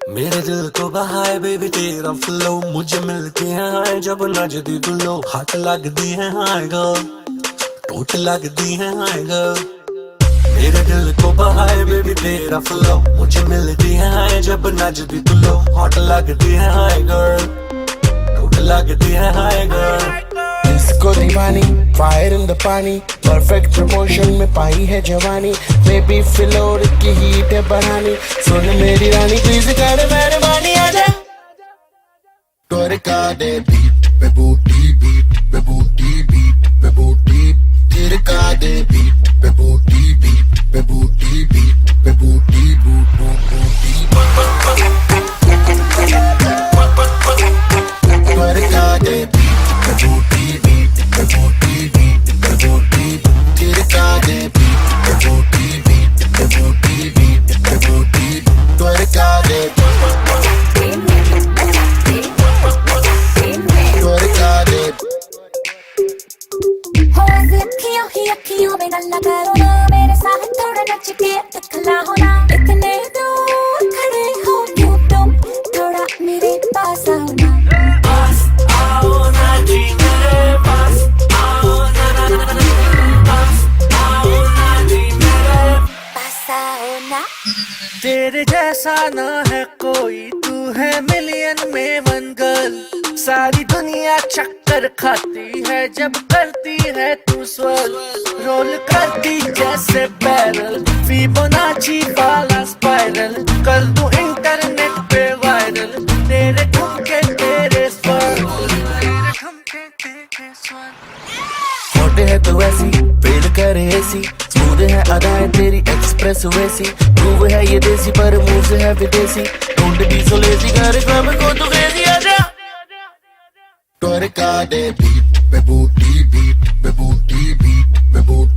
मेरे दिल को बहाए बेबी तेरा फ्लो, मुझे मिलती है हाय जब नजदी तू लो। हाथ लगदी है हाय गर्ल, टूट लगदी है हाय गर्ल। मेरे दिल को बहाए बेबी तेरा फ्लो, मुझे मिलती है हाय जब नजदी तू लो। हॉट लगदी है हाय गर्ल, टूट लगदी है हाय गर्ल। इसको दीवानी फायर इन द पानी, परफेक्ट प्रमोशन में पाई है जवानी। बेबी फ्लोर की हीट है बढ़ानी, सुन मेरी रानी प्लीज कर मेहरबानी आजा। टोरका दे बीट पे बूटी, बीट पे बूटी, बीट पे बूटी। तिरका दे बीट पे बूटी, बीट पे बूटी, बीट पे बूटी, बूट बूट बूटी। टोरका दे बीट पे बूटी, बीट पे बूटी, बीट पे बूटी। तिरका दे बीट पे बूटी, बीट पे बूटी, बीट पे बूटी। टोरका दे अखियों में गल्ला करो ना, मेरे साथ थोड़ा नच के दिखला हो ना। इतने दूर खड़े हो क्यों तुम, थोड़ा मेरे पास आओ ना। पास आओ ना जी मेरे पास आओ ना, पास आओ ना जी मेरे पास आओ ना। तेरे जैसा ना है कोई, तू है मिलियन में वन गर्ल। सारी दुनिया चक्कर खाती है जब करती है तू स्वर्ल। रोल करती जैसे बैरल, फिबोनाची वाला स्पाइरल। कर दूं इंटरनेट पे वायरल, तेरे ठुमके तेरे स्वर, तेरे ठुमके तेरे स्वर। हॉट है तो वैसी फेल करे ऐसी, स्मूथ है अदाएं तेरी एक्सप्रेस वैसी। मूव है ये देसी पर मूव से है विदेशी, डोंट बी सो लेजी कर क्लब को तू क्रेजी आजा। टोरका दे बीट पे बूटी, बीट पे बूटी, बीट पे बूटी।